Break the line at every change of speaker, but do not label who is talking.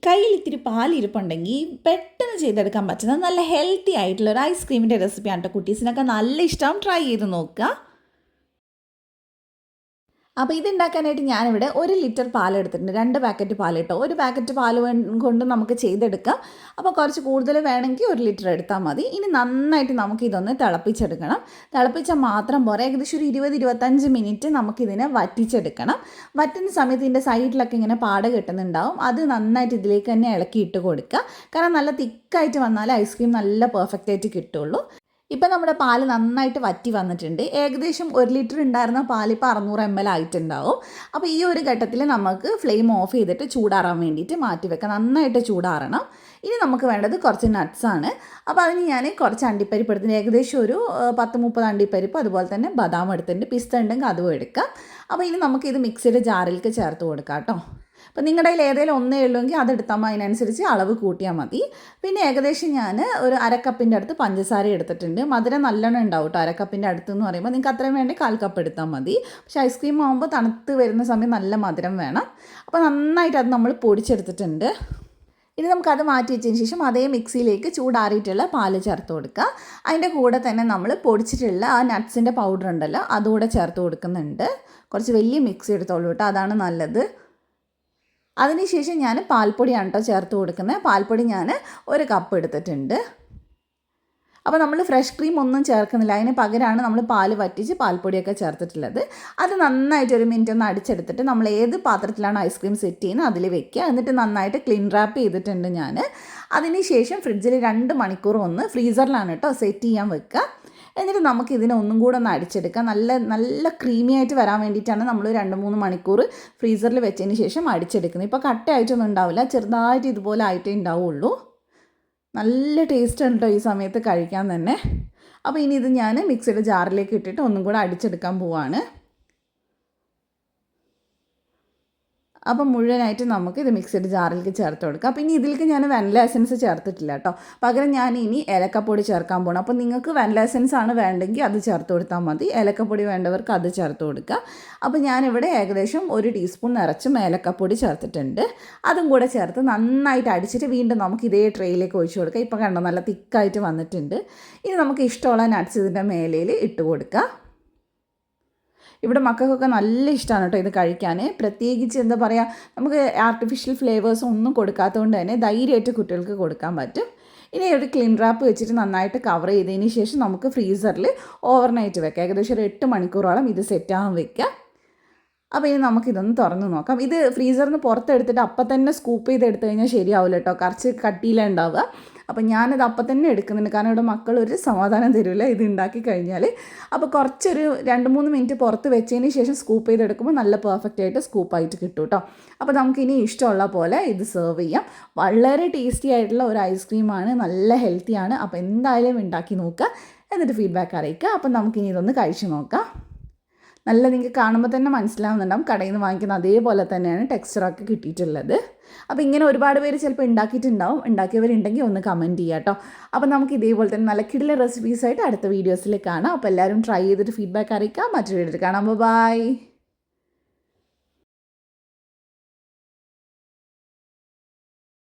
കയ്യിൽ ഇത്തിരി പാലിരിപ്പുണ്ടെങ്കിൽ പെട്ടെന്ന് ചെയ്തെടുക്കാൻ പറ്റുന്ന നല്ല ഹെൽത്തി ആയിട്ടുള്ള ഒരു ഐസ്ക്രീമിൻ്റെ റെസിപ്പിയാണ് കേട്ടോ. കുട്ടീസിനൊക്കെ നല്ല ഇഷ്ടം, ട്രൈ ചെയ്ത് നോക്കുക. അപ്പോൾ ഇതുണ്ടാക്കാനായിട്ട് ഞാനിവിടെ 1 ലിറ്റർ പാലെടുത്തിട്ടുണ്ട്. 2 പാക്കറ്റ് പാൽ കേട്ടോ. 1 പാക്കറ്റ് പാൽ കൊണ്ട് നമുക്ക് ചെയ്തെടുക്കാം. അപ്പോൾ കുറച്ച് കൂടുതൽ വേണമെങ്കിൽ 1 ലിറ്റർ എടുത്താൽ മതി. ഇനി നന്നായിട്ട് നമുക്കിതൊന്ന് തിളപ്പിച്ചെടുക്കണം. തിളപ്പിച്ചാൽ മാത്രം പോരാ, ഏകദേശം ഒരു 20-25 മിനിറ്റ് നമുക്കിതിനെ വറ്റിച്ചെടുക്കണം. വറ്റുന്ന സമയത്ത് ഇതിൻ്റെ സൈഡിലൊക്കെ ഇങ്ങനെ പാട കെട്ടുന്നുണ്ടാവും. അത് നന്നായിട്ട് ഇതിലേക്ക് തന്നെ ഇളക്കിയിട്ട് കൊടുക്കുക. കാരണം നല്ല തിക്കായിട്ട് വന്നാൽ ഐസ്ക്രീം നല്ല പെർഫെക്റ്റ് ആയിട്ട് കിട്ടുള്ളൂ. ഇപ്പം നമ്മുടെ പാല് നന്നായിട്ട് വറ്റി വന്നിട്ടുണ്ട്. ഏകദേശം 1 ലിറ്റർ ഉണ്ടായിരുന്ന പാലിപ്പോൾ 600 ml ആയിട്ടുണ്ടാവും. അപ്പോൾ ഈ ഒരു ഘട്ടത്തിൽ നമുക്ക് ഫ്ലെയിം ഓഫ് ചെയ്തിട്ട് ചൂടാറാൻ വേണ്ടിയിട്ട് മാറ്റി വെക്കാം. നന്നായിട്ട് ചൂടാറണം. ഇനി നമുക്ക് വേണ്ടത് കുറച്ച് നട്ട്സാണ്. അപ്പോൾ അതിന് ഞാൻ കുറച്ച് അണ്ടിപ്പരിപ്പ് എടുത്തിട്ടുണ്ട്. ഏകദേശം ഒരു 10-30 അണ്ടിപ്പരിപ്പ്, അതുപോലെ തന്നെ ബദാം എടുത്തിട്ടുണ്ട്. പിസ്ത ഉണ്ടെങ്കിൽ അതും എടുക്കാം. അപ്പോൾ ഇനി നമുക്കിത് മിക്സിയുടെ ജാറിലേക്ക് ചേർത്ത് കൊടുക്കാം കേട്ടോ. അപ്പോൾ നിങ്ങളുടെ കയ്യിൽ ഏതെങ്കിലും ഒന്നേ ഉള്ളൂവെങ്കിൽ അതെടുത്താൽ അതിനനുസരിച്ച് അളവ് കൂട്ടിയാൽ മതി. പിന്നെ ഏകദേശം ഞാൻ ഒരു 1/2 കപ്പിൻ്റെ അടുത്ത് പഞ്ചസാര എടുത്തിട്ടുണ്ട്. മധുരം നല്ലോണം ഉണ്ടാവും കേട്ടോ. 1/2 കപ്പിൻ്റെ അടുത്ത് എന്ന് പറയുമ്പോൾ നിങ്ങൾക്ക് അത്രയും വേണ്ടി 1/4 കപ്പ് എടുത്താൽ മതി. പക്ഷേ ഐസ്ക്രീം ആകുമ്പോൾ തണുത്ത് വരുന്ന സമയം നല്ല മധുരം വേണം. അപ്പോൾ നന്നായിട്ട് അത് നമ്മൾ പൊടിച്ചെടുത്തിട്ടുണ്ട്. ഇനി നമുക്കത് മാറ്റി വെച്ചതിന് ശേഷം അതേ മിക്സിയിലേക്ക് ചൂടാറിയിട്ടുള്ള പാല് ചേർത്ത് കൊടുക്കുക. അതിൻ്റെ കൂടെ തന്നെ നമ്മൾ പൊടിച്ചിട്ടുള്ള ആ നട്ട്സിൻ്റെ പൗഡർ ഉണ്ടല്ലോ, അതുകൂടെ ചേർത്ത് കൊടുക്കുന്നുണ്ട്. കുറച്ച് വലിയ മിക്സി എടുത്തോളൂ കേട്ടോ, അതാണ് നല്ലത്. അതിനുശേഷം ഞാൻ പാൽപ്പൊടിയാണ് കേട്ടോ ചേർത്ത് കൊടുക്കുന്നത്. പാൽപ്പൊടി ഞാൻ 1 കപ്പ് എടുത്തിട്ടുണ്ട്. അപ്പോൾ നമ്മൾ ഫ്രഷ് ക്രീം ഒന്നും ചേർക്കുന്നില്ല, അതിന് പകരമാണ് നമ്മൾ പാൽ വറ്റിച്ച് പാൽപ്പൊടിയൊക്കെ ചേർത്തിട്ടുള്ളത്. അത് നന്നായിട്ട് 1 മിനിറ്റ് ഒന്ന് അടിച്ചെടുത്തിട്ട് നമ്മൾ ഏത് പാത്രത്തിലാണ് ഐസ്ക്രീം സെറ്റ് ചെയ്യുന്നത് അതിൽ വെക്കുക. എന്നിട്ട് നന്നായിട്ട് ക്ലീൻ റാപ്പ് ചെയ്തിട്ടുണ്ട് ഞാൻ. അതിനുശേഷം ഫ്രിഡ്ജിൽ 2 മണിക്കൂർ ഒന്ന് ഫ്രീസറിലാണ് കേട്ടോ സെറ്റ് ചെയ്യാൻ വെക്കുക. എന്നിട്ട് നമുക്ക് ഇതിനെ ഒന്നും കൂടെ ഒന്ന് അടിച്ചെടുക്കാം. നല്ല ക്രീമി ആയിട്ട് വരാൻ വേണ്ടിയിട്ടാണ് നമ്മൾ 2-3 മണിക്കൂർ ഫ്രീസറിൽ വെച്ചതിന് ശേഷം അടിച്ചെടുക്കുന്നത്. ഇപ്പോൾ കട്ടയായിട്ടൊന്നും ഉണ്ടാവില്ല, ചെറുതായിട്ട് ഇതുപോലെ ആയിട്ടേ ഉണ്ടാവുള്ളൂ. നല്ല ടേസ്റ്റ് ഉണ്ട് കേട്ടോ ഈ സമയത്ത് കഴിക്കാൻ തന്നെ. അപ്പോൾ ഇനി ഇത് ഞാൻ മിക്സിയുടെ ജാറിലേക്ക് ഇട്ടിട്ട് ഒന്നും കൂടെ അടിച്ചെടുക്കാൻ പോവാണ്. അപ്പം മുഴുവനായിട്ട് നമുക്ക് ഇത് മിക്സിയുടെ ജാറിലേക്ക് ചേർത്ത് കൊടുക്കാം. അപ്പോൾ ഇനി ഇതിലേക്ക് ഞാൻ വാനില എസൻസ് ചേർത്തിട്ടില്ല കേട്ടോ. പകരം ഞാൻ ഇനി ഏലക്കപ്പൊടി ചേർക്കാൻ പോകണം. അപ്പോൾ നിങ്ങൾക്ക് വാനില എസൻസ് ആണ് വേണ്ടെങ്കിൽ അത് ചേർത്ത് കൊടുത്താൽ മതി. ഏലക്കപ്പൊടി വേണ്ടവർക്ക് അത് ചേർത്ത് കൊടുക്കുക. അപ്പോൾ ഞാനിവിടെ ഏകദേശം 1 ടീസ്പൂൺ നിറച്ചും ഏലക്കപ്പൊടി ചേർത്തിട്ടുണ്ട്. അതും കൂടെ ചേർത്ത് നന്നായിട്ട് അടിച്ചിട്ട് വീണ്ടും നമുക്ക് ഇതേ ട്രേയിലേക്ക് ഒഴിച്ചു കൊടുക്കുക. ഇപ്പോൾ കണ്ടോ നല്ല തിക്കായിട്ട് വന്നിട്ടുണ്ട്. ഇനി നമുക്ക് ഇഷ്ടമുള്ള നട്ട്സ് ഇതിൻ്റെ മേലയിൽ ഇട്ട് കൊടുക്കുക. ഇവിടെ മക്കൾക്കൊക്കെ നല്ല ഇഷ്ടമാണ് കേട്ടോ ഇത് കഴിക്കാൻ. പ്രത്യേകിച്ച് എന്താ പറയുക, നമുക്ക് ആർട്ടിഫിഷ്യൽ ഫ്ലേവേഴ്സ് ഒന്നും കൊടുക്കാത്തതുകൊണ്ട് തന്നെ ധൈര്യമായിട്ട് കുട്ടികൾക്ക് കൊടുക്കാൻ പറ്റും. ഇനി ഒരു ക്ലീൻ റാപ്പ് വെച്ചിട്ട് നന്നായിട്ട് കവർ ചെയ്തതിന് ശേഷം നമുക്ക് ഫ്രീസറിൽ ഓവർനൈറ്റ് വെക്കാം. ഏകദേശം ഒരു 8 മണിക്കൂറോളം ഇത് സെറ്റാകാൻ വെക്കാം. അപ്പോൾ ഇനി നമുക്കിതൊന്ന് തുറന്ന് നോക്കാം. ഇത് ഫ്രീസറിൽ നിന്ന് പുറത്തെടുത്തിട്ട് അപ്പം തന്നെ സ്കൂപ്പ് ചെയ്തെടുത്ത് കഴിഞ്ഞാൽ ശരിയാവില്ല കേട്ടോ, കുറച്ച് കട്ടിയിലുണ്ടാവുക. അപ്പോൾ ഞാനത് അപ്പം തന്നെ എടുക്കുന്നുണ്ട്, കാരണം ഇവിടെ മക്കളൊരു സമാധാനം തരില്ല ഇത് ഉണ്ടാക്കി കഴിഞ്ഞാൽ. അപ്പോൾ കുറച്ചൊരു 2-3 മിനിറ്റ് പുറത്ത് വെച്ചതിന് ശേഷം സ്കൂപ്പ് ചെയ്തെടുക്കുമ്പോൾ നല്ല പെർഫെക്റ്റ് ആയിട്ട് സ്കൂപ്പായിട്ട് കിട്ടും കേട്ടോ. അപ്പോൾ നമുക്കിനി ഇഷ്ടമുള്ള പോലെ ഇത് സെർവ് ചെയ്യാം. വളരെ ടേസ്റ്റി ആയിട്ടുള്ള ഒരു ഐസ്ക്രീമാണ്, നല്ല ഹെൽത്തിയാണ്. അപ്പോൾ എന്തായാലും ഉണ്ടാക്കി നോക്കുക, എന്നിട്ട് ഫീഡ്ബാക്ക് അറിയിക്കുക. അപ്പോൾ നമുക്കിനി ഇതൊന്ന് കഴിച്ച് നോക്കാം. നല്ല നിങ്ങൾക്ക് കാണുമ്പോൾ തന്നെ മനസ്സിലാവുന്നുണ്ടാവും, കടയിൽ നിന്ന് വാങ്ങിക്കുന്ന അതേപോലെ തന്നെയാണ് ടെക്സ്ചറൊക്കെ കിട്ടിയിട്ടുള്ളത്. അപ്പോൾ ഇങ്ങനെ ഒരുപാട് പേര് ചിലപ്പോൾ ഉണ്ടാക്കിയിട്ടുണ്ടാവും. ഉണ്ടാക്കിയവരുണ്ടെങ്കിൽ ഒന്ന് കമൻറ്റ് ചെയ്യുക കേട്ടോ. അപ്പോൾ നമുക്ക് ഇതേപോലെ തന്നെ നല്ല കിടിലൻ റെസിപ്പീസായിട്ട് അടുത്ത വീഡിയോസിൽ കാണാം. അപ്പോൾ എല്ലാവരും ട്രൈ ചെയ്തിട്ട് ഫീഡ്ബാക്ക് അറിയിക്കാം. മറ്റൊരു വീഡിയോയിൽ കാണാം. ബൈ.